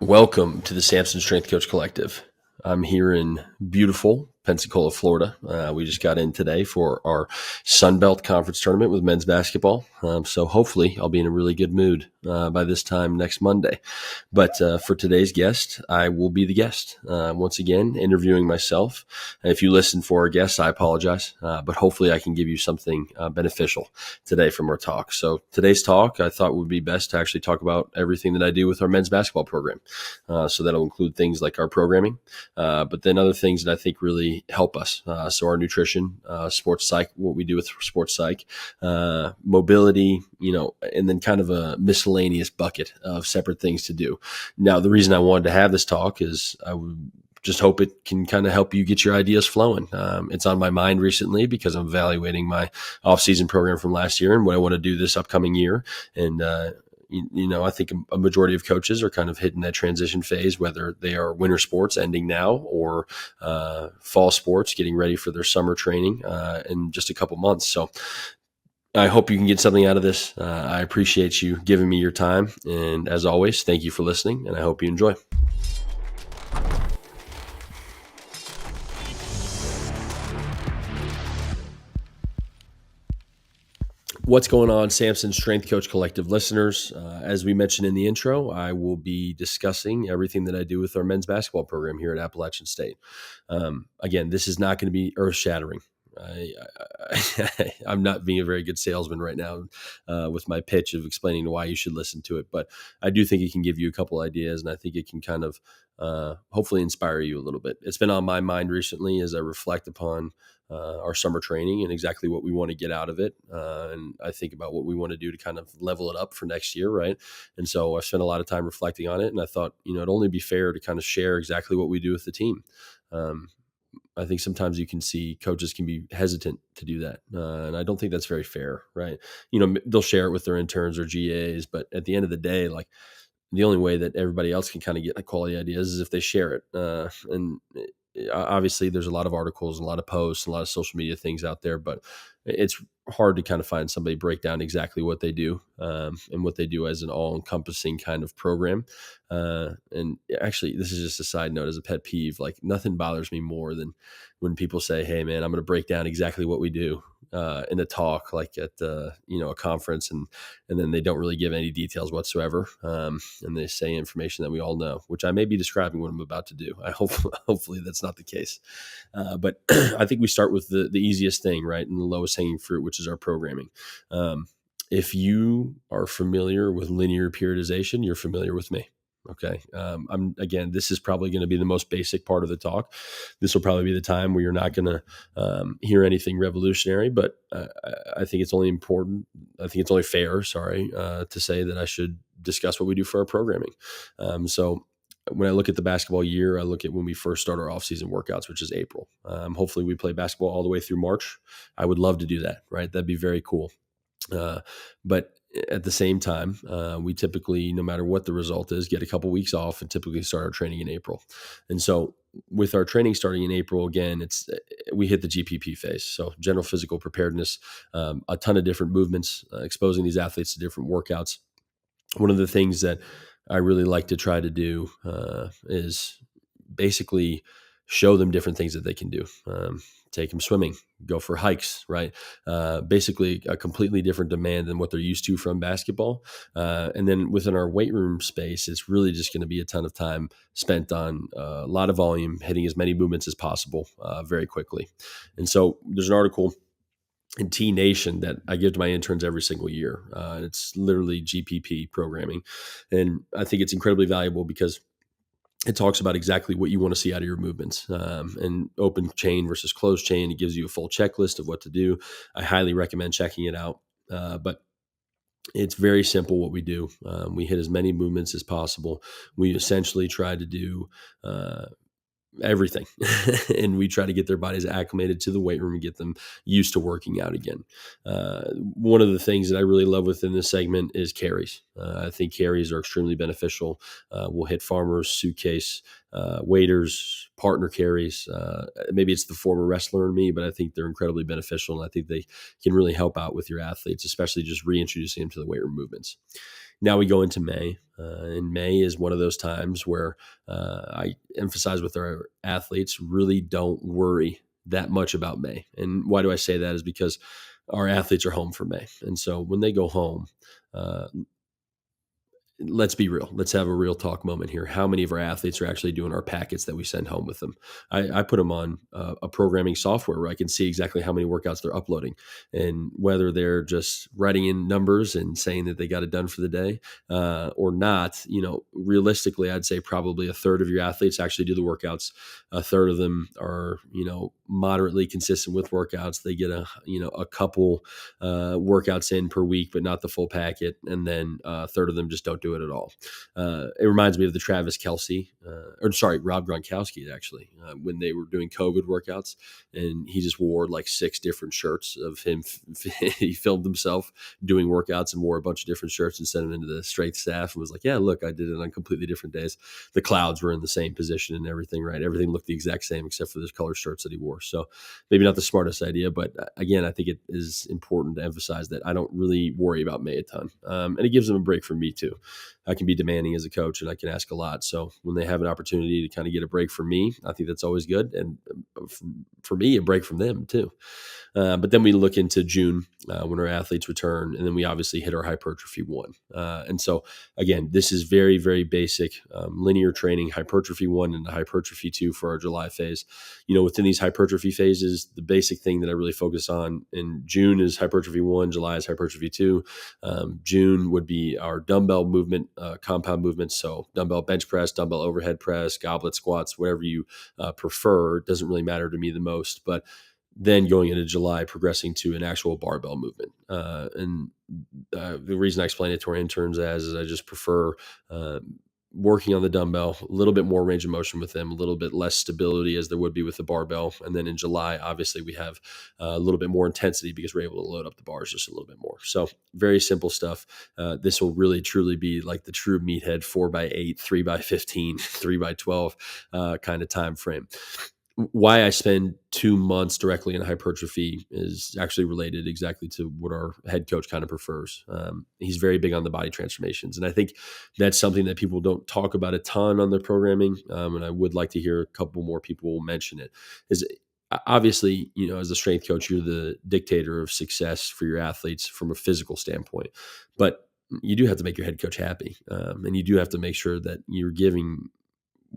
Welcome to the Samson Strength Coach Collective. I'm here in beautiful Pensacola, Florida. We just got in today for our Sunbelt Conference tournament with men's basketball. So hopefully I'll be in a really good mood by this time next Monday. But for today's guest, I will be the guest. Once again, interviewing myself. And if you listen for our guests, I apologize. But hopefully I can give you something beneficial today from our talk. So today's talk, I thought would be best to actually talk about everything that I do with our men's basketball program. So that'll include things like our programming, but then other things that I think really help us. So our nutrition, sports psych, what we do with sports psych, mobility, and then kind of a miscellaneous bucket of separate things to do. Now, the reason I wanted to have this talk is I would just hope it can kind of help you get your ideas flowing. It's on my mind recently because I'm evaluating my off-season program from last year and what I want to do this upcoming year. And, I think a majority of coaches are kind of hitting that transition phase, whether they are winter sports ending now or fall sports getting ready for their summer training in just a couple months. So I hope you can get something out of this. I appreciate you giving me your time. And as always, thank you for listening, and I hope you enjoy. What's going on, Samson Strength Coach Collective listeners? As we mentioned in the intro, I will be discussing everything that I do with our men's basketball program here at Appalachian State. Again, this is not going to be earth-shattering. I'm not being a very good salesman right now with my pitch of explaining why you should listen to it, but I do think it can give you a couple ideas, and I think it can kind of hopefully inspire you a little bit. It's been on my mind recently as I reflect upon our summer training and exactly what we want to get out of it. And I think about what we want to do to kind of level it up for next year, right? And so I've spent a lot of time reflecting on it, and I thought, it'd only be fair to kind of share exactly what we do with the team. I think sometimes you can see coaches can be hesitant to do that. And I don't think that's very fair, right? They'll share it with their interns or GAs, but at the end of the day, like the only way that everybody else can kind of get quality ideas is if they share it. Obviously there's a lot of articles, a lot of posts, a lot of social media things out there, but it's hard to kind of find somebody break down exactly what they do and what they do as an all-encompassing kind of program. And actually, this is just a side note as a pet peeve. Like nothing bothers me more than when people say, "Hey, man, I'm going to break down exactly what we do." In a talk like at a conference, and then they don't really give any details whatsoever, and they say information that we all know, which I may be describing what I'm about to do. Hopefully that's not the case, but I think we start with the easiest thing, right, and the lowest hanging fruit, which is our programming. If you are familiar with linear periodization, you're familiar with me. Okay. This is probably going to be the most basic part of the talk. This will probably be the time where you're not going to hear anything revolutionary, but I think it's only important. I think it's only fair, to say that I should discuss what we do for our programming. So when I look at the basketball year, I look at when we first start our off-season workouts, which is April. Hopefully we play basketball all the way through March. I would love to do that, right? That'd be very cool. But at the same time, we typically, no matter what the result is, get a couple weeks off and typically start our training in April. And so with our training starting in April, again, we hit the GPP phase. So general physical preparedness, a ton of different movements, exposing these athletes to different workouts. One of the things that I really like to try to do is basically show them different things that they can do. Take them swimming, go for hikes, right? Basically a completely different demand than what they're used to from basketball. And then within our weight room space, it's really just going to be a ton of time spent on a lot of volume, hitting as many movements as possible very quickly. And so there's an article in T Nation that I give to my interns every single year. It's literally GPP programming. And I think it's incredibly valuable because it talks about exactly what you want to see out of your movements, and open chain versus closed chain. It gives you a full checklist of what to do. I highly recommend checking it out. But it's very simple what we do. We hit as many movements as possible. We essentially try to do everything and we try to get their bodies acclimated to the weight room and get them used to working out again. One of the things that I really love within this segment is carries. I think carries are extremely beneficial. We'll hit farmers, suitcase, waiters, partner carries. Maybe it's the former wrestler in me, but I think they're incredibly beneficial, and I think they can really help out with your athletes, especially just reintroducing them to the weight room movements. Now we go into May, and May is one of those times where I emphasize with our athletes, really don't worry that much about May. And why do I say that is because our athletes are home for May. And so when they go home, uh, let's be real. Let's have a real talk moment here. How many of our athletes are actually doing our packets that we send home with them? I put them on a programming software where I can see exactly how many workouts they're uploading and whether they're just writing in numbers and saying that they got it done for the day or not. Realistically, I'd say probably a third of your athletes actually do the workouts. A third of them are, moderately consistent with workouts. They get a couple workouts in per week, but not the full packet. And then a third of them just don't do it at all. It reminds me of the Rob Gronkowski, actually, when they were doing COVID workouts, and he just wore like 6 different shirts of him. He filmed himself doing workouts and wore a bunch of different shirts and sent them into the strength staff and was like, yeah, look, I did it on completely different days. The clouds were in the same position and everything, right? Everything looked the exact same except for the color shirts that he wore. So maybe not the smartest idea, but again, I think it is important to emphasize that I don't really worry about May a ton. And it gives them a break from me too. I can be demanding as a coach and I can ask a lot. So when they have an opportunity to kind of get a break from me, I think that's always good. And for me, a break from them too. But then we look into June when our athletes return, and then we obviously hit our hypertrophy 1. And so again, this is very, very basic linear training, hypertrophy 1 and the hypertrophy 2 for our July phase. Within these hypertrophy phases, the basic thing that I really focus on in June is hypertrophy 1, July is hypertrophy 2. June would be our dumbbell movement, compound movements. So dumbbell bench press, dumbbell overhead press, goblet squats, whatever you prefer. It doesn't really matter to me the most, but then going into July, progressing to an actual barbell movement. The reason I explain it to our interns is I just prefer working on the dumbbell, a little bit more range of motion with them, a little bit less stability as there would be with the barbell. And then in July, obviously we have a little bit more intensity because we're able to load up the bars just a little bit more. So very simple stuff. This will really truly be like the true meathead 4x8, 3x15, 3x12 kind of time frame. Why I spend 2 months directly in hypertrophy is actually related exactly to what our head coach kind of prefers. He's very big on the body transformations. And I think that's something that people don't talk about a ton on their programming. And I would like to hear a couple more people mention it. Is obviously, as a strength coach, you're the dictator of success for your athletes from a physical standpoint. But you do have to make your head coach happy. And you do have to make sure that you're giving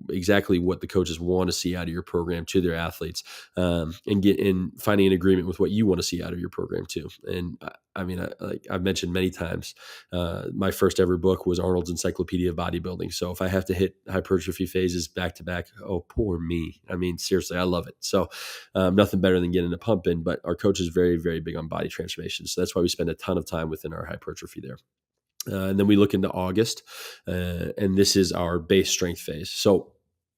exactly what the coaches want to see out of your program to their athletes, and finding an agreement with what you want to see out of your program too. And like I've mentioned many times, my first ever book was Arnold's Encyclopedia of Bodybuilding. So if I have to hit hypertrophy phases back to back, oh, poor me. Seriously, I love it. So nothing better than getting a pump in, but our coach is very, very big on body transformation. So that's why we spend a ton of time within our hypertrophy there. And then we look into August, and this is our base strength phase. So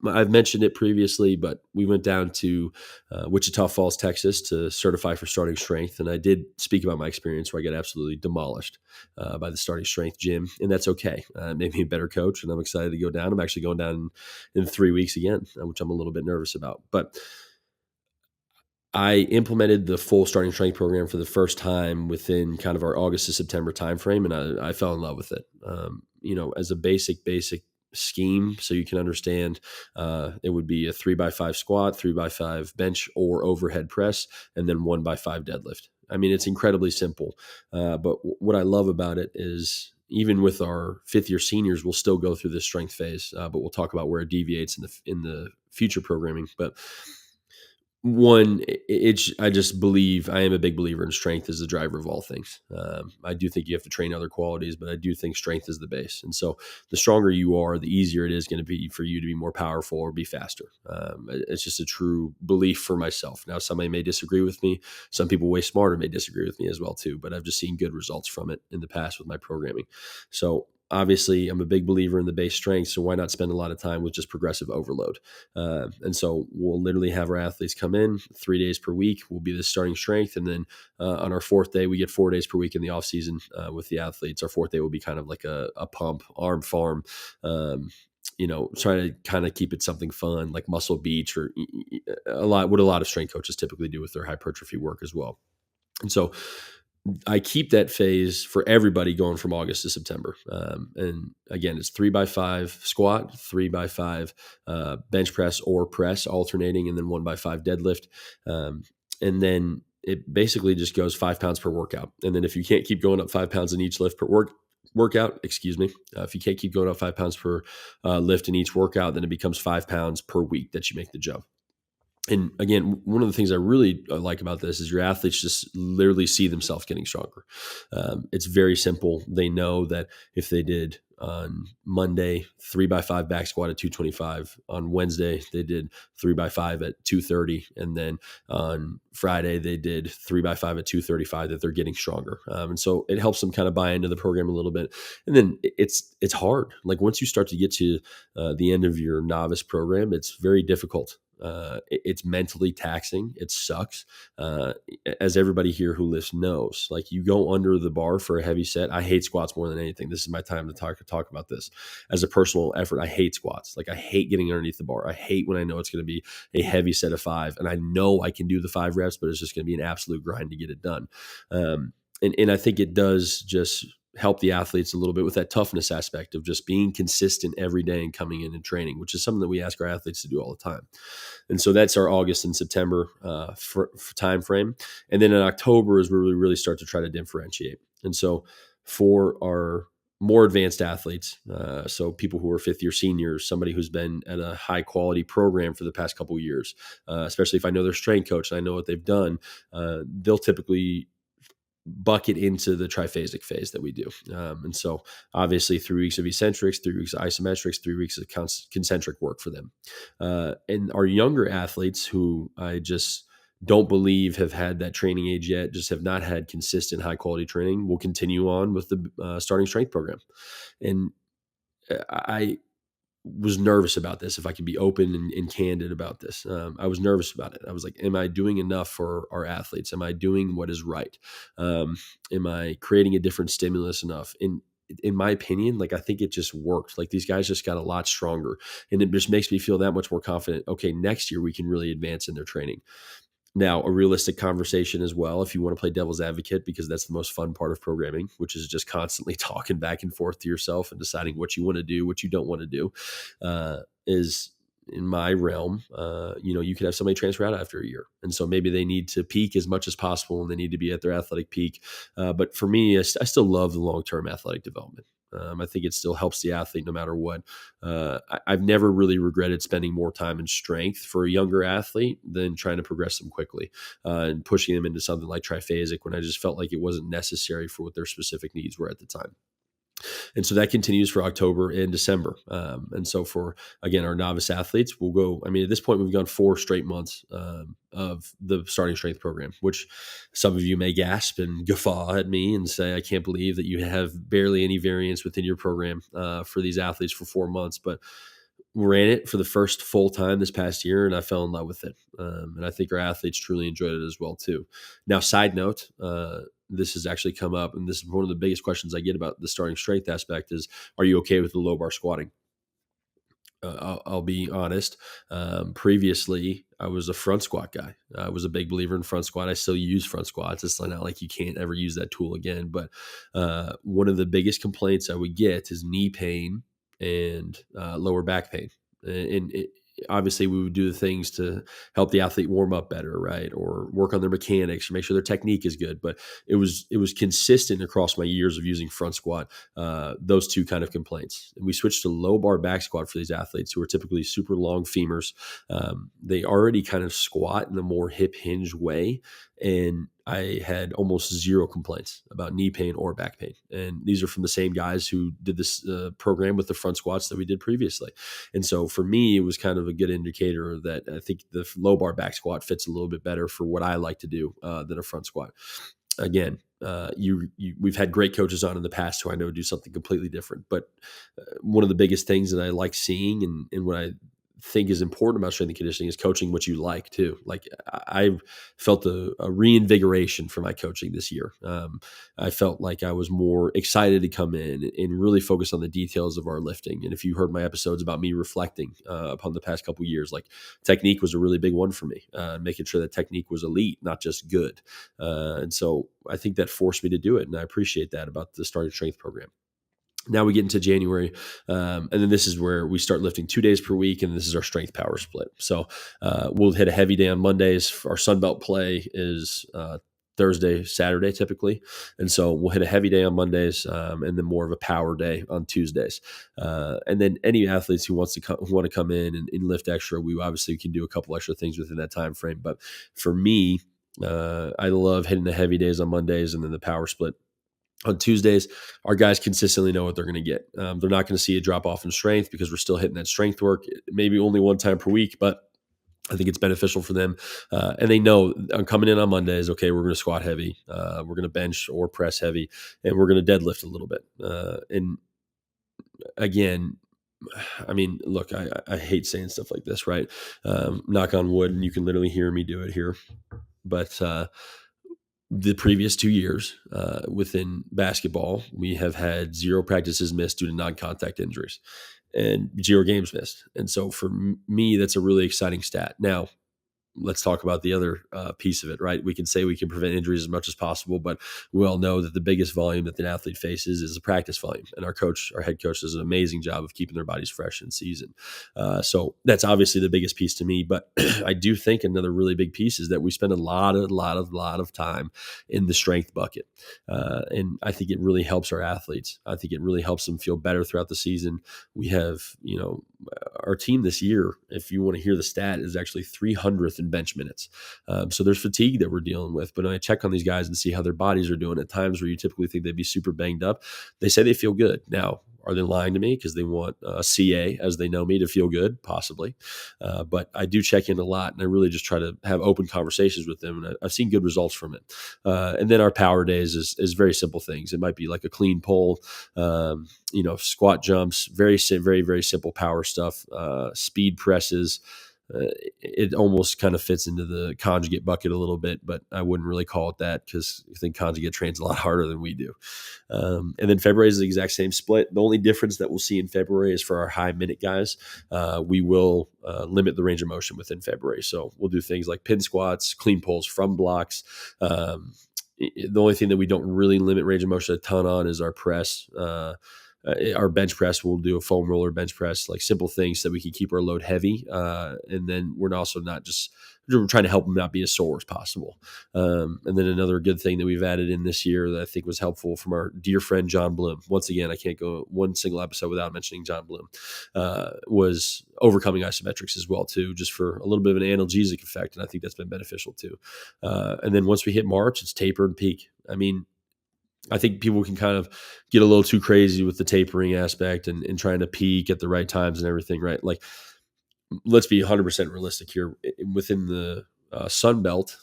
I've mentioned it previously, but we went down to Wichita Falls, Texas to certify for starting strength. And I did speak about my experience where I got absolutely demolished by the starting strength gym. And that's okay. It made me a better coach, and I'm excited to go down. I'm actually going down in 3 weeks again, which I'm a little bit nervous about. But I implemented the full starting strength program for the first time within kind of our August to September timeframe, and I fell in love with it. As a basic scheme, so you can understand, it would be a 3x5 squat, 3x5 bench or overhead press, and then 1x5 deadlift. It's incredibly simple, but what I love about it is even with our 5th year seniors, we'll still go through this strength phase, but we'll talk about where it deviates in the future programming. But one, I just believe I am a big believer in strength as the driver of all things. I do think you have to train other qualities, but I do think strength is the base. And so the stronger you are, the easier it is going to be for you to be more powerful or be faster. It's just a true belief for myself. Now, somebody may disagree with me. Some people way smarter may disagree with me as well too, but I've just seen good results from it in the past with my programming. So obviously, I'm a big believer in the base strength, so why not spend a lot of time with just progressive overload? And so we'll literally have our athletes come in 3 days per week. Will be the starting strength, and then on our 4th day, we get 4 days per week in the off season with the athletes. Our 4th day will be kind of like a pump, arm farm. Trying to kind of keep it something fun like Muscle Beach or what a lot of strength coaches typically do with their hypertrophy work as well. And so I keep that phase for everybody going from August to September. And again, it's 3x5 squat, 3x5 bench press or press alternating, and then 1x5 deadlift. And then it basically just goes 5 pounds per workout. And then if you can't keep going up 5 pounds in each lift per workout, excuse me, if you can't keep going up 5 pounds per lift in each workout, then it becomes 5 pounds per week that you make the jump. And again, one of the things I really like about this is your athletes just literally see themselves getting stronger. It's very simple. They know that if they did on Monday 3x5 back squat at 225, on Wednesday they did 3x5 at 230, and then on Friday they did 3x5 at 235, that they're getting stronger. And so it helps them kind of buy into the program a little bit. And then it's hard. Like once you start to get to the end of your novice program, it's very difficult. It's mentally taxing. It sucks. As everybody here who lifts knows, like you go under the bar for a heavy set. I hate squats more than anything. This is my time to talk about this. As a personal effort, I hate squats. Like I hate getting underneath the bar. I hate when I know it's going to be a heavy set of 5 and I know I can do the 5 reps, but it's just going to be an absolute grind to get it done. And I think it does just help the athletes a little bit with that toughness aspect of just being consistent every day and coming in and training, which is something that we ask our athletes to do all the time. And so that's our August and September for time frame. And then in October is where we really start to try to differentiate. And so for our more advanced athletes, so people who are 5th-year seniors, somebody who's been at a high quality program for the past couple of years, especially if I know their strength coach and I know what they've done, they'll typically bucket into the triphasic phase that we do. And so obviously 3 weeks of eccentrics, 3 weeks of isometrics, 3 weeks of concentric work for them. And our younger athletes who I just don't believe have had that training age yet, just have not had consistent high quality training, will continue on with the starting strength program. And I was nervous about this, if I could be open and candid about this. I was nervous about it. I was like, am I doing enough for our athletes? Am I doing what is right? Am I creating a different stimulus enough? In my opinion, like I think it just worked. Like these guys just got a lot stronger, and it just makes me feel that much more confident. Okay, next year we can really advance in their training. Now, a realistic conversation as well, if you want to play devil's advocate, because that's the most fun part of programming, which is just constantly talking back and forth to yourself and deciding what you want to do, what you don't want to do, is in my realm. You could have somebody transfer out after a year. And so maybe they need to peak as much as possible and they need to be at their athletic peak. But for me, I still love the long-term athletic development. I think it still helps the athlete no matter what. I've never really regretted spending more time in strength for a younger athlete than trying to progress them quickly and pushing them into something like triphasic when I just felt like it wasn't necessary for what their specific needs were at the time. And so that continues for October and December. And so for, again, our novice athletes, we'll go, at this point, we've gone 4 straight months of the starting strength program, which some of you may gasp and guffaw at me and say, I can't believe that you have barely any variance within your program for these athletes for 4 months. But ran it for the first full time this past year, and I fell in love with it. And I think our athletes truly enjoyed it as well too. Now, side note, this has actually come up, and this is one of the biggest questions I get about the starting strength aspect is, are you okay with the low bar squatting? I'll be honest. Previously, I was a front squat guy. I was a big believer in front squat. I still use front squats. It's not like you can't ever use that tool again. But one of the biggest complaints I would get is knee pain and lower back pain. And obviously, we would do the things to help the athlete warm up better, right? Or work on their mechanics or make sure their technique is good. But it was consistent across my years of using front squat, those two kind of complaints. And we switched to low bar back squat for these athletes who are typically super long femurs. They already kind of squat in a more hip hinge way. And I had almost zero complaints about knee pain or back pain. And these are from the same guys who did this program with the front squats that we did previously. And so for me, it was kind of a good indicator that I think the low bar back squat fits a little bit better for what I like to do than a front squat. Again, we've had great coaches on in the past who I know do something completely different. But one of the biggest things that I like seeing and what I think is important about strength and conditioning is coaching what you like too. Like I've felt a reinvigoration for my coaching this year. I felt like I was more excited to come in and really focus on the details of our lifting. And if you heard my episodes about me reflecting upon the past couple of years, like technique was a really big one for me, making sure that technique was elite, not just good. And so I think that forced me to do it. And I appreciate that about the starting strength program. Now we get into January, and then this is where we start lifting 2 days per week, and this is our strength power split. So we'll hit a heavy day on Mondays. Our Sunbelt play is Thursday, Saturday typically, and so we'll hit a heavy day on Mondays, and then more of a power day on Tuesdays. And then any athletes who want to come in and lift extra, we obviously can do a couple extra things within that time frame. But for me, I love hitting the heavy days on Mondays and then the power split on Tuesdays. Our guys consistently know what they're going to get. They're not going to see a drop off in strength because we're still hitting that strength work, maybe only one time per week, but I think it's beneficial for them. And they know I'm coming in on Mondays. Okay, we're going to squat heavy. We're going to bench or press heavy, and we're going to deadlift a little bit. And again, I mean, look, I hate saying stuff like this, right? Knock on wood, and you can literally hear me do it here. But the previous 2 years within basketball, we have had 0 practices missed due to non-contact injuries and 0 games missed. And so for me, that's a really exciting stat. Now, let's talk about the other piece of it, right? We can say we can prevent injuries as much as possible, but we all know that the biggest volume that an athlete faces is the practice volume. And our head coach does an amazing job of keeping their bodies fresh in season. So that's obviously the biggest piece to me. But I do think another really big piece is that we spend a lot of time in the strength bucket. And I think it really helps our athletes. I think it really helps them feel better throughout the season. We have, our team this year, if you want to hear the stat, is actually 300th in bench minutes. So there's fatigue that we're dealing with. But when I check on these guys and see how their bodies are doing at times where you typically think they'd be super banged up, they say they feel good. Now, are they lying to me because they want a CA, as they know me, to feel good? Possibly. But I do check in a lot, and I really just try to have open conversations with them, and I've seen good results from it. And then our power days is very simple things. It might be like a clean pull, squat jumps, very simple power stuff, speed presses. It almost kind of fits into the conjugate bucket a little bit, but I wouldn't really call it that because I think conjugate trains a lot harder than we do. And then February is the exact same split. The only difference that we'll see in February is for our high minute guys. We will limit the range of motion within February. So we'll do things like pin squats, clean pulls from blocks. The only thing that we don't really limit range of motion a ton on is our press. Our bench press, we'll do a foam roller bench press, like simple things so that we can keep our load heavy. And then we're also we're trying to help them not be as sore as possible. And then another good thing that we've added in this year that I think was helpful from our dear friend, John Bloom. Once again, I can't go one single episode without mentioning John Bloom, was overcoming isometrics as well too, just for a little bit of an analgesic effect. And I think that's been beneficial too. And then once we hit March, it's taper and peak. I mean, I think people can kind of get a little too crazy with the tapering aspect and trying to peak at the right times and everything, right? Like, let's be 100% realistic here. Within the Sun Belt,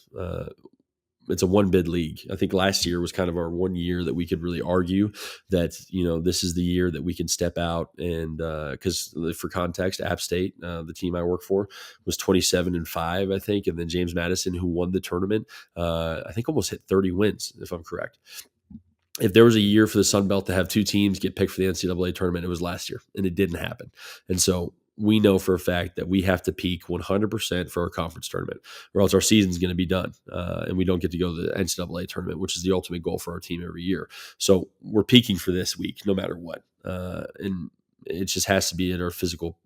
it's a one bid league. I think last year was kind of our 1 year that we could really argue that, this is the year that we can step out. And because for context, App State, the team I work for, was 27-5, I think. And then James Madison, who won the tournament, I think almost hit 30 wins, if I'm correct. If there was a year for the Sun Belt to have 2 teams get picked for the NCAA tournament, it was last year, and it didn't happen. And so we know for a fact that we have to peak 100% for our conference tournament, or else our season's going to be done, and we don't get to go to the NCAA tournament, which is the ultimate goal for our team every year. So we're peaking for this week, no matter what. And it just has to be at our physical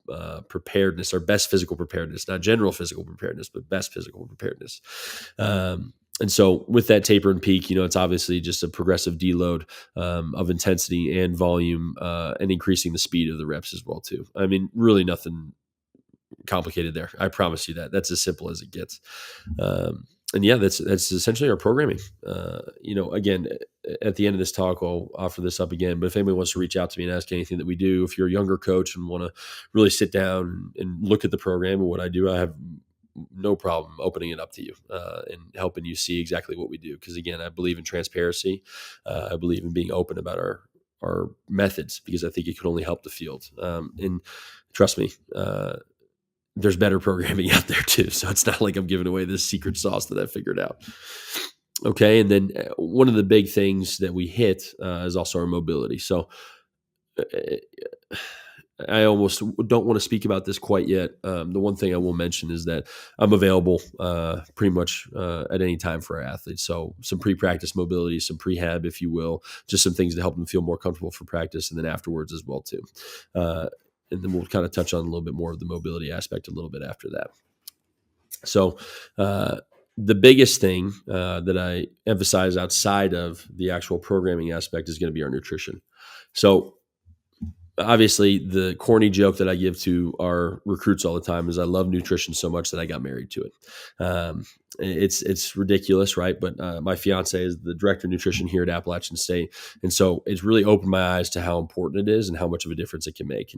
preparedness, our best physical preparedness, not general physical preparedness, but best physical preparedness. And so with that taper and peak, it's obviously just a progressive deload of intensity and volume and increasing the speed of the reps as well too. I mean, really nothing complicated there. I promise you that. That's as simple as it gets. And yeah, that's essentially our programming. Again, at the end of this talk, I'll offer this up again. But if anybody wants to reach out to me and ask anything that we do, if you're a younger coach and want to really sit down and look at the program and what I do, I have no problem opening it up to you and helping you see exactly what we do. Because again, I believe in transparency. I believe in being open about our methods because I think it can only help the field. And trust me, there's better programming out there too. So it's not like I'm giving away this secret sauce that I figured out. Okay. And then one of the big things that we hit is also our mobility. So uh, I almost don't want to speak about this quite yet. The one thing I will mention is that I'm available pretty much at any time for our athletes. So some pre-practice mobility, some prehab, if you will, just some things to help them feel more comfortable for practice, and then afterwards as well too. Uh, and then we'll kind of touch on a little bit more of the mobility aspect a little bit after that. So the biggest thing that I emphasize outside of the actual programming aspect is going to be our nutrition. So obviously the corny joke that I give to our recruits all the time is I love nutrition so much that I got married to it. It's ridiculous, right? But my fiance is the director of nutrition here at Appalachian State, and so it's really opened my eyes to how important it is and how much of a difference it can make.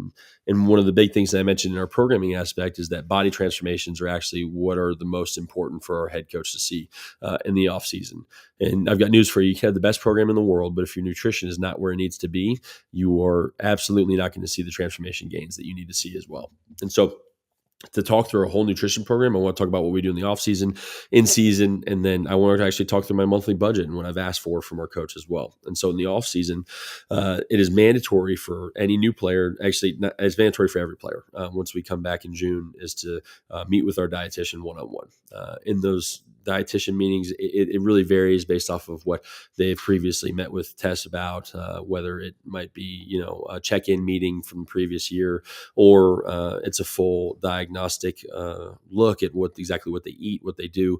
And one of the big things that I mentioned in our programming aspect is that body transformations are actually what are the most important for our head coach to see in the off season. And I've got news for you: you can have the best program in the world, but if your nutrition is not where it needs to be, you are absolutely not going to see the transformation gains that you need to see as well. And so to talk through a whole nutrition program, I want to talk about what we do in the off season, in season, and then I want to actually talk through my monthly budget and what I've asked for from our coach as well. And so in the off season, it is mandatory for any new player. Actually, it's mandatory for every player. Once we come back in June, is to meet with our dietitian one-on-one. In those dietitian meetings, it really varies based off of what they've previously met with Tess about, whether it might be a check-in meeting from the previous year, or it's a full diagnostic look at exactly what they eat, what they do,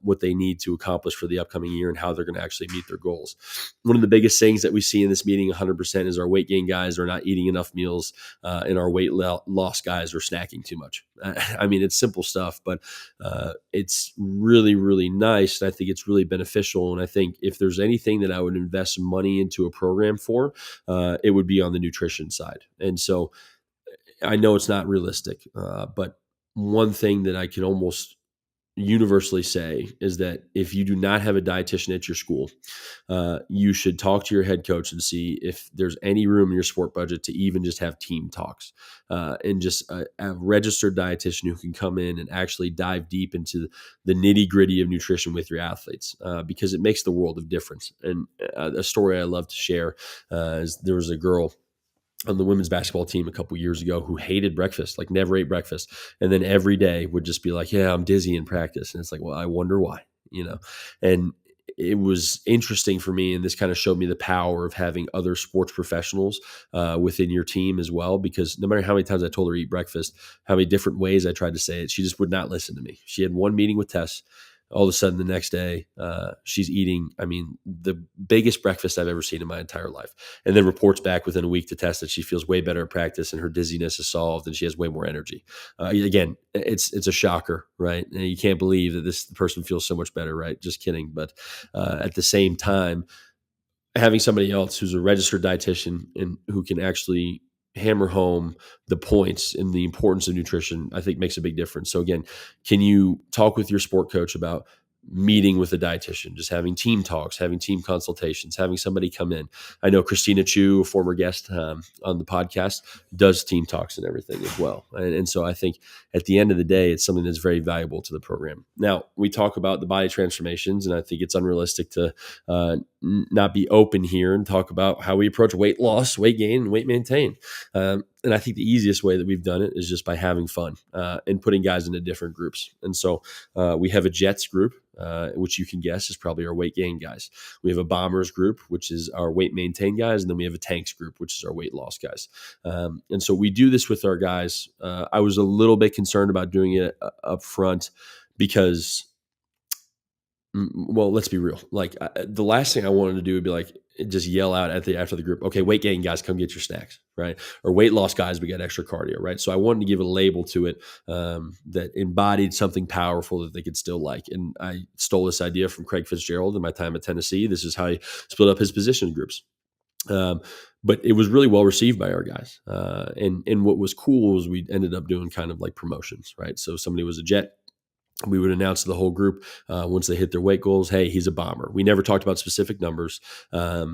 what they need to accomplish for the upcoming year, and how they're going to actually meet their goals. One of the biggest things that we see in this meeting 100% is our weight gain guys are not eating enough meals, and our weight loss guys are snacking too much. I mean, it's simple stuff, but it's really, really nice. And I think it's really beneficial. And I think if there's anything that I would invest money into a program for, it would be on the nutrition side. And so I know it's not realistic, but one thing that I can almost universally say is that if you do not have a dietitian at your school, you should talk to your head coach and see if there's any room in your sport budget to even just have team talks, and just a registered dietitian who can come in and actually dive deep into the nitty gritty of nutrition with your athletes, because it makes the world of difference. And a story I love to share is there was a girl on the women's basketball team a couple years ago who hated breakfast, like never ate breakfast. And then every day would just be like, yeah, I'm dizzy in practice. And it's like, well, I wonder why. And it was interesting for me. And this kind of showed me the power of having other sports professionals within your team as well, because no matter how many times I told her to eat breakfast, how many different ways I tried to say it, she just would not listen to me. She had one meeting with Tess. All of a sudden the next day, she's eating, I mean, the biggest breakfast I've ever seen in my entire life. And then reports back within a week to Test that she feels way better at practice and her dizziness is solved and she has way more energy. Again, it's a shocker, right? And you can't believe that this person feels so much better, right? Just kidding. But at the same time, having somebody else who's a registered dietitian and who can actually hammer home the points and the importance of nutrition, I think makes a big difference. So again, can you talk with your sport coach about meeting with a dietitian, just having team talks, having team consultations, having somebody come in? I know Christina Chu, a former guest on the podcast, does team talks and everything as well. And so I think at the end of the day, it's something that's very valuable to the program. Now, we talk about the body transformations, and I think it's unrealistic to not be open here and talk about how we approach weight loss, weight gain, and weight maintain. And I think the easiest way that we've done it is just by having fun and putting guys into different groups. And so we have a Jets group, which you can guess is probably our weight gain guys. We have a Bombers group, which is our weight maintain guys. And then we have a Tanks group, which is our weight loss guys. And so we do this with our guys. I was a little bit concerned about doing it up front because, well, let's be real. Like the last thing I wanted to do would be like, just yell out after the group, okay, weight gain guys, come get your snacks, right? Or weight loss guys, we got extra cardio, right? So I wanted to give a label to it that embodied something powerful that they could still like. And I stole this idea from Craig Fitzgerald in my time at Tennessee. This is how he split up his position groups. But it was really well received by our guys. And what was cool was we ended up doing kind of like promotions, right? So somebody was a Jet, We would announce to the whole group once they hit their weight goals, hey, he's a bomber. We never talked about specific numbers. I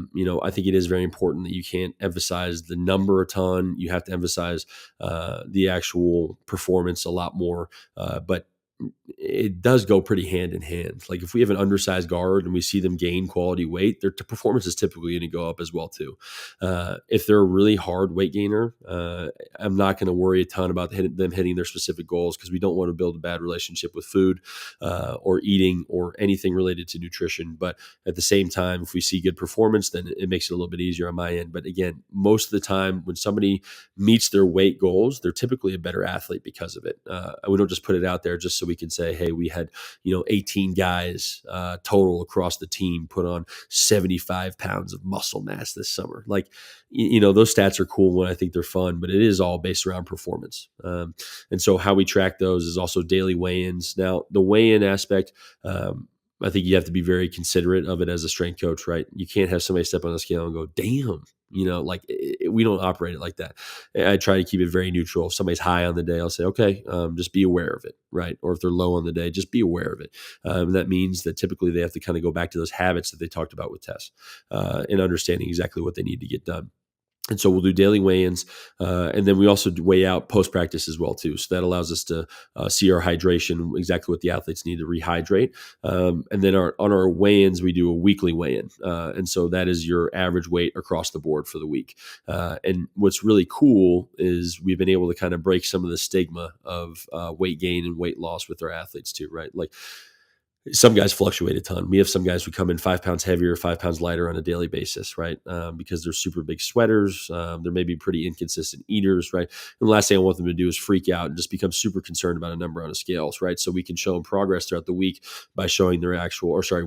think it is very important that you can't emphasize the number a ton. You have to emphasize the actual performance a lot more. But it does go pretty hand in hand. Like if we have an undersized guard and we see them gain quality weight, their performance is typically going to go up as well too. If they're a really hard weight gainer, I'm not going to worry a ton about them hitting their specific goals because we don't want to build a bad relationship with food or eating or anything related to nutrition. But at the same time, if we see good performance, then it makes it a little bit easier on my end. But again, most of the time when somebody meets their weight goals, they're typically a better athlete because of it. We don't just put it out there just so we can say, hey, we had 18 guys total across the team put on 75 pounds of muscle mass this summer. Like, those stats are cool when I think they're fun, but it is all based around performance. And so how we track those is also daily weigh-ins. Now, the weigh-in aspect, I think you have to be very considerate of it as a strength coach, right? You can't have somebody step on the scale and go, damn, we don't operate it like that. I try to keep it very neutral. If somebody's high on the day, I'll say, okay, just be aware of it, right? Or if they're low on the day, just be aware of it. That means that typically they have to kind of go back to those habits that they talked about with Tess and understanding exactly what they need to get done. And so we'll do daily weigh-ins, and then we also weigh out post-practice as well too. So that allows us to see our hydration, exactly what the athletes need to rehydrate. And then on our weigh-ins, we do a weekly weigh-in, and so that is your average weight across the board for the week. And what's really cool is we've been able to kind of break some of the stigma of weight gain and weight loss with our athletes too, right? Like, some guys fluctuate a ton. We have some guys who come in 5 pounds heavier, 5 pounds lighter on a daily basis, right? Because they're super big sweaters. They're maybe pretty inconsistent eaters, right? And the last thing I want them to do is freak out and just become super concerned about a number on the scales, right? So we can show them progress throughout the week by showing their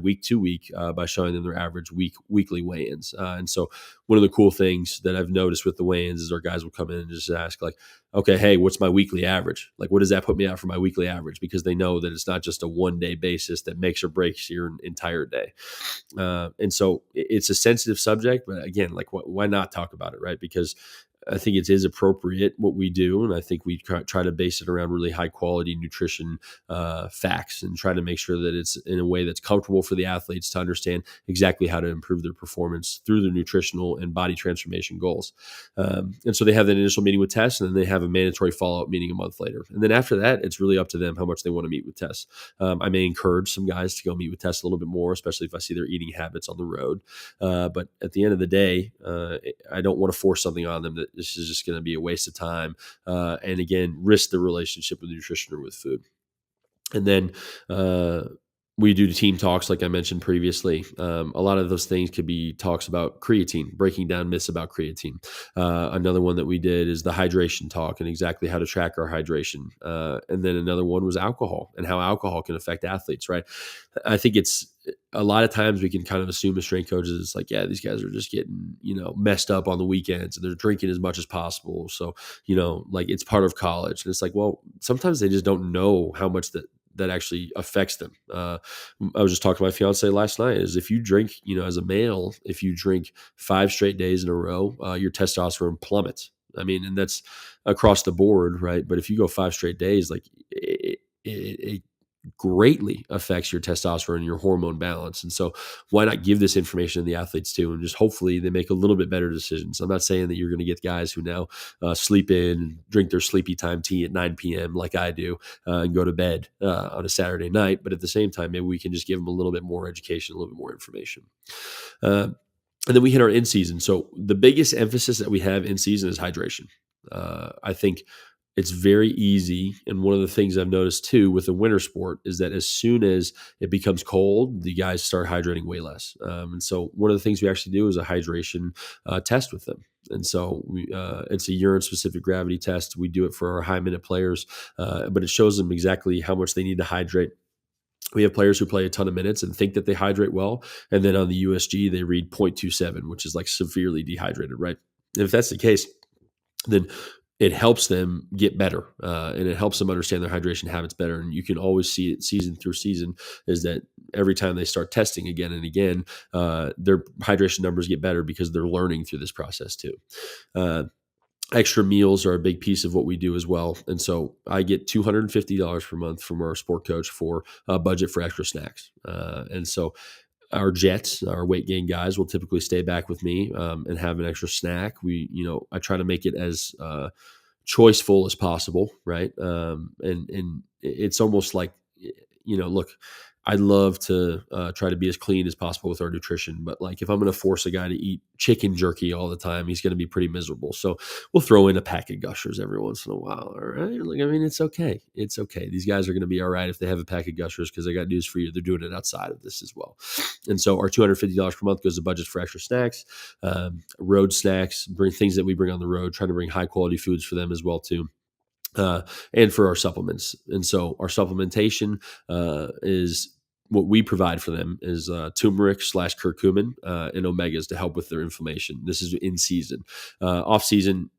week to week, by showing them their average weekly weigh-ins. And so one of the cool things that I've noticed with the weigh-ins is our guys will come in and just ask, like, okay, hey, what's my weekly average? Like, what does that put me out for my weekly average? Because they know that it's not just a one-day basis that makes or breaks your entire day. And so it's a sensitive subject, but again, like, why not talk about it, right? Because I think it is appropriate what we do, and I think we try to base it around really high quality nutrition facts and try to make sure that it's in a way that's comfortable for the athletes to understand exactly how to improve their performance through their nutritional and body transformation goals. And so they have that initial meeting with Tess, and then they have a mandatory follow-up meeting a month later. And then after that, it's really up to them how much they want to meet with Tess. I may encourage some guys to go meet with Tess a little bit more, especially if I see their eating habits on the road. But at the end of the day, I don't want to force something on them that this is just going to be a waste of time. And again, risk the relationship with nutrition or with food. And then we do team talks, like I mentioned previously. A lot of those things could be talks about creatine, breaking down myths about creatine. Another one that we did is the hydration talk and exactly how to track our hydration. And then another one was alcohol and how alcohol can affect athletes, right? I think it's a lot of times we can kind of assume as strength coaches, it's like, yeah, these guys are just getting, messed up on the weekends and they're drinking as much as possible. So, like, it's part of college. And it's like, well, sometimes they just don't know how much that actually affects them. I was just talking to my fiance last night is if you drink, as a male, if you drink 5 straight days in a row, your testosterone plummets. I mean, and that's across the board, right? But if you go 5 straight days, like it greatly affects your testosterone and your hormone balance. And so why not give this information to the athletes too? And just hopefully they make a little bit better decisions. I'm not saying that you're going to get guys who now sleep in, drink their sleepy time tea at 9 p.m. like I do and go to bed on a Saturday night. But at the same time, maybe we can just give them a little bit more education, a little bit more information. And then we hit our in season. So the biggest emphasis that we have in season is hydration. I think it's very easy. And one of the things I've noticed too with the winter sport is that as soon as it becomes cold, the guys start hydrating way less. And so one of the things we actually do is a hydration test with them. And so it's a urine specific gravity test. We do it for our high minute players, but it shows them exactly how much they need to hydrate. We have players who play a ton of minutes and think that they hydrate well. And then on the USG, they read 0.27, which is like severely dehydrated, right? And if that's the case, then it helps them get better and it helps them understand their hydration habits better. And you can always see it season through season is that every time they start testing again and again, their hydration numbers get better because they're learning through this process too. Extra meals are a big piece of what we do as well. And so I get $250 per month from our sport coach for a budget for extra snacks. And so our jets, our weight gain guys will typically stay back with me and have an extra snack. I try to make it as choiceful as possible, right? And it's almost like, look, I'd love to try to be as clean as possible with our nutrition, but like if I'm going to force a guy to eat chicken jerky all the time, he's going to be pretty miserable. So we'll throw in a pack of Gushers every once in a while. All right, like, I mean, it's okay. It's okay. These guys are going to be all right if they have a pack of Gushers, because I got news for you. They're doing it outside of this as well. And so our $250 per month goes to budget for extra snacks, road snacks, bring things that we bring on the road, trying to bring high quality foods for them as well too. And for our supplements. And so our supplementation is what we provide for them is turmeric / curcumin and omegas to help with their inflammation. This is in season. Off season,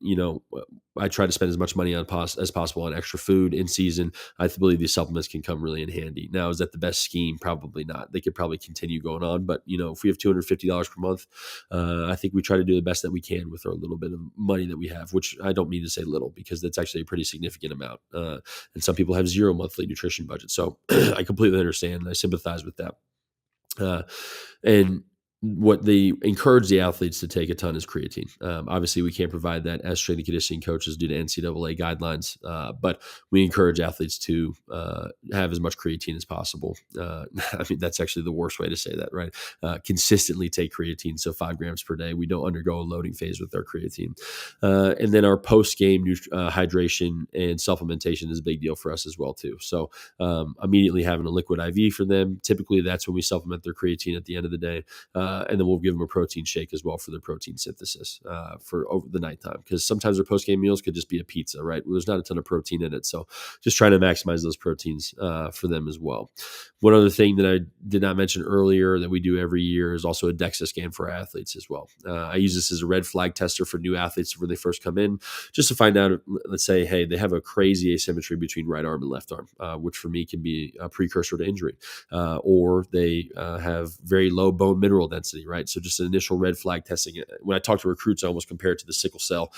I try to spend as much money on as possible on extra food. In season, I believe these supplements can come really in handy. Now, is that the best scheme? Probably not. They could probably continue going on, but if we have $250 per month, I think we try to do the best that we can with our little bit of money that we have, which I don't mean to say little, because that's actually a pretty significant amount. And some people have zero monthly nutrition budget. So I completely understand and I sympathize with that. And what they encourage the athletes to take a ton is creatine. Obviously, we can't provide that as strength and conditioning coaches due to NCAA guidelines, but we encourage athletes to have as much creatine as possible. I mean, that's actually the worst way to say that, right? Consistently take creatine, so 5 grams per day. We don't undergo a loading phase with our creatine. And then our post-game hydration and supplementation is a big deal for us as well, too. So immediately having a liquid IV for them. Typically, that's when we supplement their creatine at the end of the day. And then we'll give them a protein shake as well for their protein synthesis for over the nighttime. Because sometimes their post-game meals could just be a pizza, right? Well, there's not a ton of protein in it. So just trying to maximize those proteins for them as well. One other thing that I did not mention earlier that we do every year is also a DEXA scan for our athletes as well. I use this as a red flag tester for new athletes when they first come in, just to find out, let's say, hey, they have a crazy asymmetry between right arm and left arm, which for me can be a precursor to injury. Or they have very low bone mineral density, right? So just an initial red flag testing. When I talk to recruits, I almost compare it to the sickle cell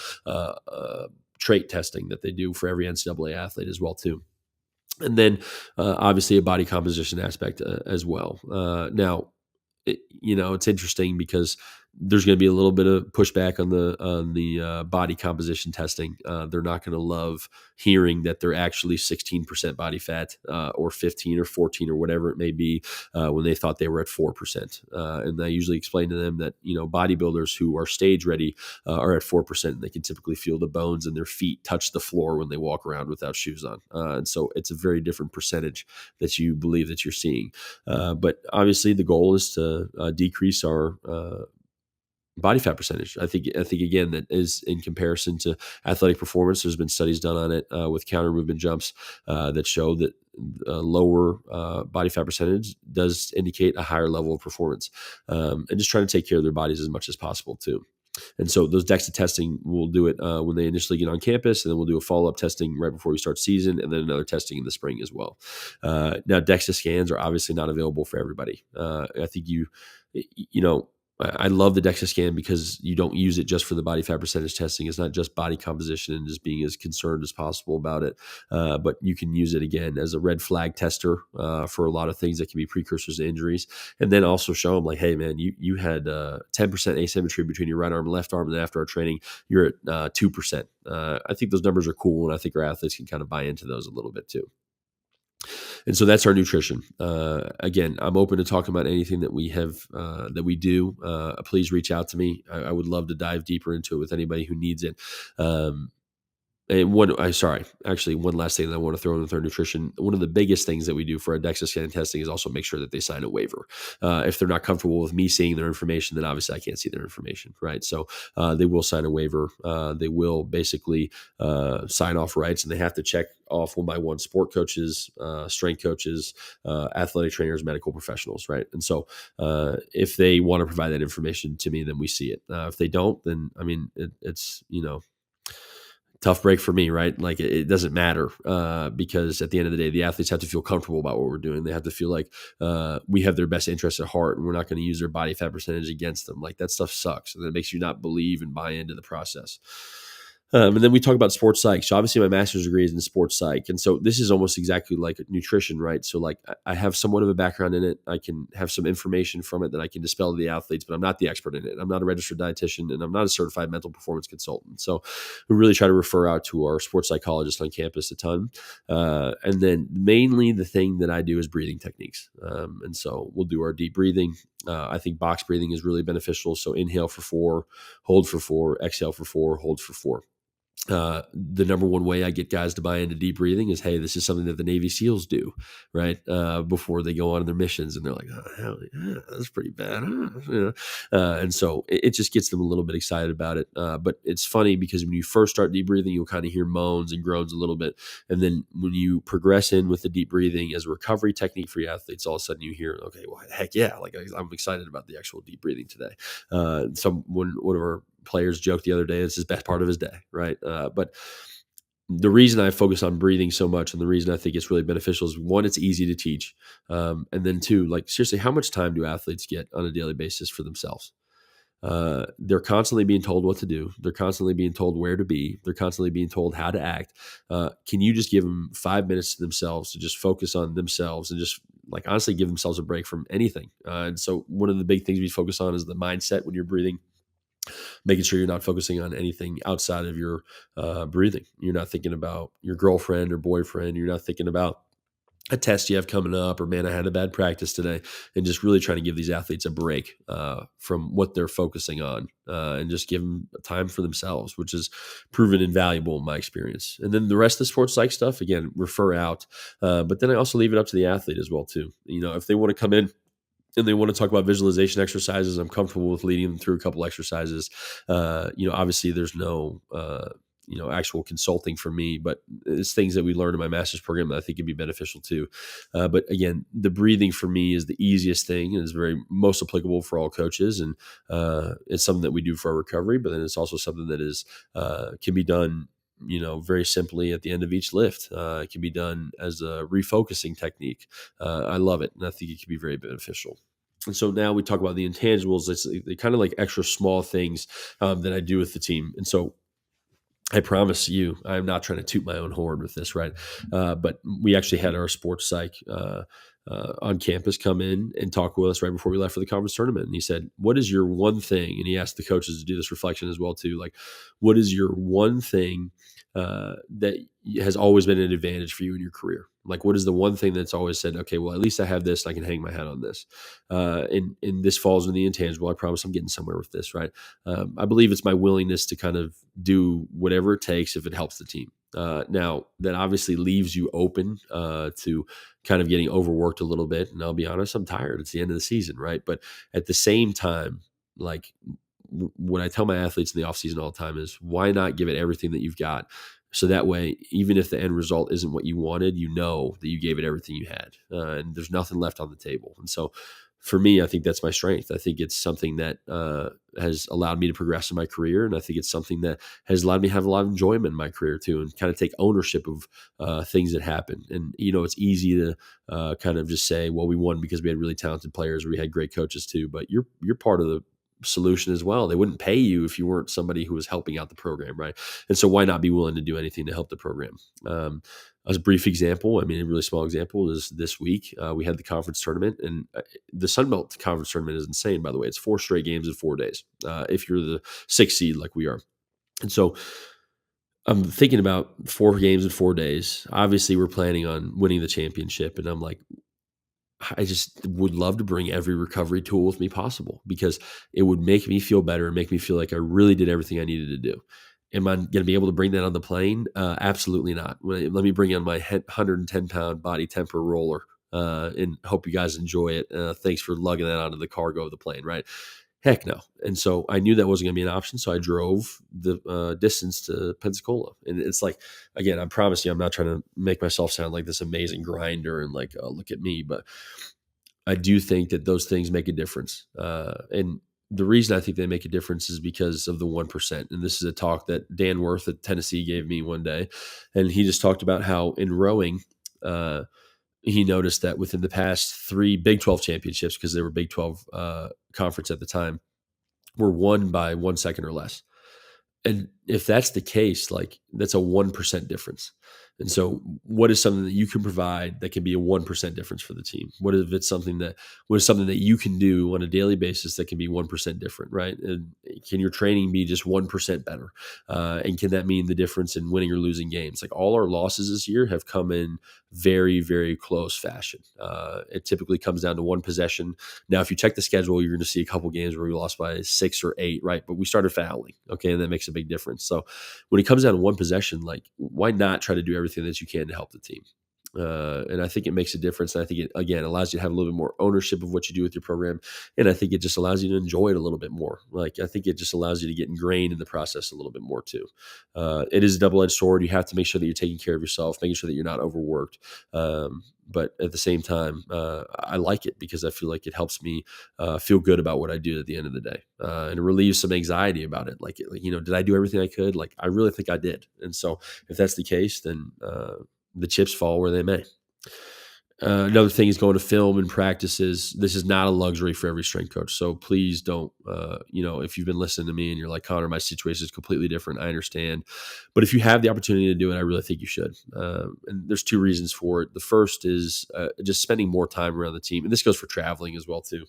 trait testing that they do for every NCAA athlete as well too. And then obviously a body composition aspect as well. Now, it's interesting because there's going to be a little bit of pushback on the body composition testing. They're not going to love hearing that they're actually 16% body fat or 15 or 14 or whatever it may be when they thought they were at 4%. And I usually explain to them that bodybuilders who are stage ready are at 4%. And they can typically feel the bones in their feet touch the floor when they walk around without shoes on. And so it's a very different percentage that you believe that you're seeing. But obviously the goal is to decrease our body fat percentage. I think again, that is in comparison to athletic performance. There's been studies done on it with counter movement jumps that show that lower body fat percentage does indicate a higher level of performance, and just trying to take care of their bodies as much as possible too. And so those DEXA testing, we'll do it when they initially get on campus, and then we'll do a follow-up testing right before we start season, and then another testing in the spring as well. Now, DEXA scans are obviously not available for everybody. I think I love the DEXA scan because you don't use it just for the body fat percentage testing. It's not just body composition and just being as concerned as possible about it. But you can use it again as a red flag tester for a lot of things that can be precursors to injuries. And then also show them like, hey man, you had 10% asymmetry between your right arm and left arm. And then after our training, you're at 2%. I think those numbers are cool. And I think our athletes can kind of buy into those a little bit too. And so that's our nutrition. Again, I'm open to talking about anything that we have, that we do. Please reach out to me. I would love to dive deeper into it with anybody who needs it. And one last thing that I want to throw in with our nutrition. One of the biggest things that we do for our DEXA scan testing is also make sure that they sign a waiver. If they're not comfortable with me seeing their information, then obviously I can't see their information, right? So they will sign a waiver. They will basically sign off rights, and they have to check off one by one sport coaches, strength coaches, athletic trainers, medical professionals, right? And so if they want to provide that information to me, then we see it. If they don't, then I mean, it's tough break for me, right? Like it doesn't matter because at the end of the day, the athletes have to feel comfortable about what we're doing. They have to feel like we have their best interests at heart, and we're not going to use their body fat percentage against them. Like that stuff sucks, and it makes you not believe and buy into the process. And then we talk about sports psych. So obviously my master's degree is in sports psych. And so this is almost exactly like nutrition, right? So like I have somewhat of a background in it. I can have some information from it that I can dispel to the athletes, but I'm not the expert in it. I'm not a registered dietitian and I'm not a certified mental performance consultant. So we really try to refer out to our sports psychologist on campus a ton. And then mainly the thing that I do is breathing techniques. And so we'll do our deep breathing. I think box breathing is really beneficial. So inhale for 4, hold for 4, exhale for 4, hold for 4. The number one way I get guys to buy into deep breathing is, hey, this is something that the Navy SEALs do, right? Before they go on their missions. And they're like, oh, hell yeah, that's pretty bad. And so it just gets them a little bit excited about it. But it's funny because when you first start deep breathing, you'll kind of hear moans and groans a little bit. And then when you progress in with the deep breathing as a recovery technique for your athletes, all of a sudden you hear, okay, well, heck yeah, like I'm excited about the actual deep breathing today. One of our players joked the other day, it's his best part of his day, right? But the reason I focus on breathing so much and the reason I think it's really beneficial is, one, it's easy to teach. And then two, like seriously, how much time do athletes get on a daily basis for themselves? They're constantly being told what to do. They're constantly being told where to be. They're constantly being told how to act. Can you just give them 5 minutes to themselves to just focus on themselves and just like honestly give themselves a break from anything? And so one of the big things we focus on is the mindset when you're breathing, making sure you're not focusing on anything outside of your breathing. You're not thinking about your girlfriend or boyfriend. You're not thinking about a test you have coming up, or man, I had a bad practice today, and just really trying to give these athletes a break from what they're focusing on, and just give them time for themselves, which is proven invaluable in my experience. And then the rest of the sports psych stuff, again, refer out, but then I also leave it up to the athlete as well too. If they want to come in and they want to talk about visualization exercises, I'm comfortable with leading them through a couple exercises. Obviously there's no, actual consulting for me, but it's things that we learned in my master's program that I think can be beneficial too. But again, the breathing for me is the easiest thing and is very most applicable for all coaches. And it's something that we do for our recovery, but then it's also something that is, can be done very simply at the end of each lift. It can be done as a refocusing technique. I love it, and I think it can be very beneficial. And so now we talk about the intangibles. It's they kind of like extra small things that I do with the team. And so I promise you, I'm not trying to toot my own horn with this, right? But we actually had our sports psych on campus come in and talk with us right before we left for the conference tournament. And he said, what is your one thing? And he asked the coaches to do this reflection as well, too. Like, what is your one thing that has always been an advantage for you in your career? Like, what is the one thing that's always said, okay, well, at least I have this and I can hang my hat on this. And this falls in the intangible. I promise I'm getting somewhere with this, right? I believe it's my willingness to kind of do whatever it takes if it helps the team. Now, that obviously leaves you open to kind of getting overworked a little bit. And I'll be honest, I'm tired. It's the end of the season, right? But at the same time, like what I tell my athletes in the off season all the time is, why not give it everything that you've got? So that way, even if the end result isn't what you wanted, you know that you gave it everything you had, and there's nothing left on the table. And so for me, I think that's my strength. I think it's something that has allowed me to progress in my career. And I think it's something that has allowed me to have a lot of enjoyment in my career too, and kind of take ownership of things that happen. And, it's easy to kind of just say, well, we won because we had really talented players, or we had great coaches too, but you're part of the solution as well. They wouldn't pay you if you weren't somebody who was helping out the program, right? And so why not be willing to do anything to help the program? As a brief example, a really small example is this week we had the conference tournament, and the Sun Belt conference tournament is insane, by the way. It's 4 straight games in 4 days if you're the 6th seed like we are. And so I'm thinking about 4 games in 4 days. Obviously, we're planning on winning the championship, and I'm like, I just would love to bring every recovery tool with me possible, because it would make me feel better and make me feel like I really did everything I needed to do. Am I going to be able to bring that on the plane? Absolutely not. Let me bring in my 110-pound body temper roller and hope you guys enjoy it. Thanks for lugging that onto the cargo of the plane, right? Heck no. And so I knew that wasn't going to be an option. So I drove the distance to Pensacola. And it's like, again, I promise you, I'm not trying to make myself sound like this amazing grinder and like, oh, look at me. But I do think that those things make a difference. And the reason I think they make a difference is because of the 1%. And this is a talk that Dan Worth at Tennessee gave me one day. And he just talked about how in rowing, he noticed that within the past 3 Big 12 championships, because they were Big 12 conference at the time, were won by 1 second or less. And if that's the case, like that's a 1% difference. And so what is something that you can provide that can be a 1% difference for the team? What is something that you can do on a daily basis that can be 1% different, right? And can your training be just 1% better? And can that mean the difference in winning or losing games? Like all our losses this year have come in very, very close fashion. It typically comes down to one possession. Now, if you check the schedule, you're going to see a couple games where we lost by 6 or 8, right? But we started fouling, okay, and that makes a big difference. So when it comes down to one possession, like why not try to do everything that you can to help the team? And I think it makes a difference. And I think it, again, allows you to have a little bit more ownership of what you do with your program. And I think it just allows you to enjoy it a little bit more. Like, I think it just allows you to get ingrained in the process a little bit more too. It is a double-edged sword. You have to make sure that you're taking care of yourself, making sure that you're not overworked. But at the same time, I like it because I feel like it helps me feel good about what I do at the end of the day, and it relieves some anxiety about it. Like, did I do everything I could? Like, I really think I did. And so if that's the case, then the chips fall where they may. Another thing is going to film and practices. This is not a luxury for every strength coach. So please don't, if you've been listening to me and you're like, Connor, my situation is completely different. I understand. But if you have the opportunity to do it, I really think you should. And there's two reasons for it. The first is just spending more time around the team. And this goes for traveling as well, too.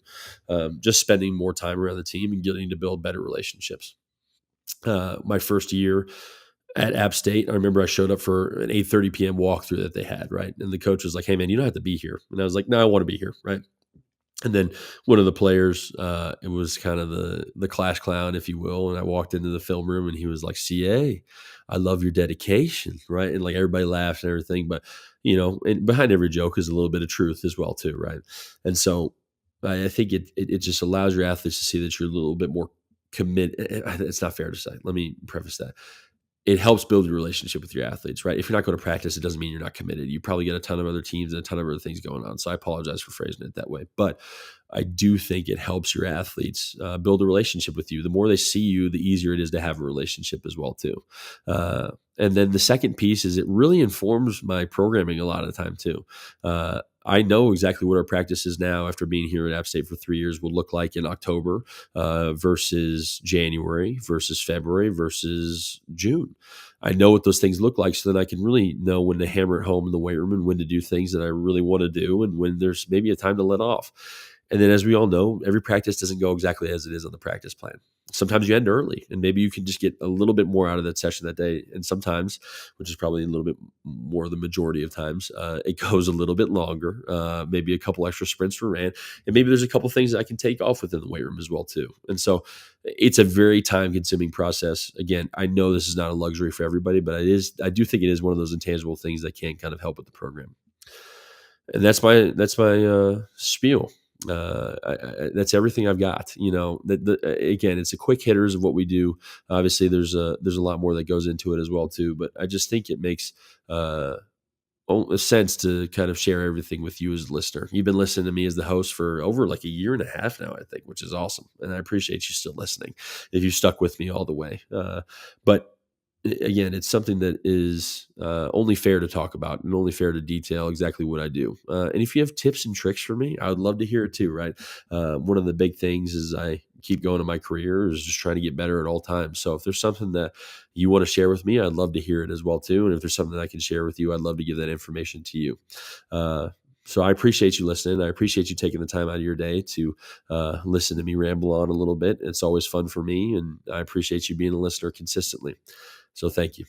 Just spending more time around the team and getting to build better relationships. My first year at App State, I remember I showed up for an 8:30 p.m. walkthrough that they had, right? And the coach was like, "Hey, man, you don't have to be here." And I was like, "No, I want to be here," right? And then one of the players, it was kind of the class clown, if you will. And I walked into the film room, and he was like, "CA, I love your dedication," right? And like everybody laughed and everything, but and behind every joke is a little bit of truth as well, too, right? And so I think it just allows your athletes to see that you're a little bit more committed. It's not fair to say. Let me preface that it helps build your relationship with your athletes, right? If you're not going to practice, it doesn't mean you're not committed. You probably get a ton of other teams and a ton of other things going on. So I apologize for phrasing it that way. But I do think it helps your athletes build a relationship with you. The more they see you, the easier it is to have a relationship as well, too. And then the second piece is it really informs my programming a lot of the time, too. I know exactly what our practices now after being here at App State for 3 years will look like in October versus January versus February versus June. I know what those things look like so that I can really know when to hammer it home in the weight room and when to do things that I really want to do and when there's maybe a time to let off. And then as we all know, every practice doesn't go exactly as it is on the practice plan. Sometimes you end early and maybe you can just get a little bit more out of that session that day. And sometimes, which is probably a little bit more the majority of times, it goes a little bit longer, maybe a couple extra sprints were ran. And maybe there's a couple things that I can take off within the weight room as well, too. And so it's a very time consuming process. Again, I know this is not a luxury for everybody, but I do think it is one of those intangible things that can kind of help with the program. And that's my spiel. That's everything I've got. Again, it's a quick hitters of what we do. Obviously, there's a lot more that goes into it as well too. But I just think it makes a sense to kind of share everything with you as a listener. You've been listening to me as the host for over like a year and a half now, I think, which is awesome, and I appreciate you still listening. If you stuck with me all the way, but again, it's something that is only fair to talk about and only fair to detail exactly what I do. And if you have tips and tricks for me, I would love to hear it too, right? One of the big things is I keep going in my career is just trying to get better at all times. So if there's something that you want to share with me, I'd love to hear it as well too. And if there's something that I can share with you, I'd love to give that information to you. So I appreciate you listening. I appreciate you taking the time out of your day to listen to me ramble on a little bit. It's always fun for me, and I appreciate you being a listener consistently. So thank you.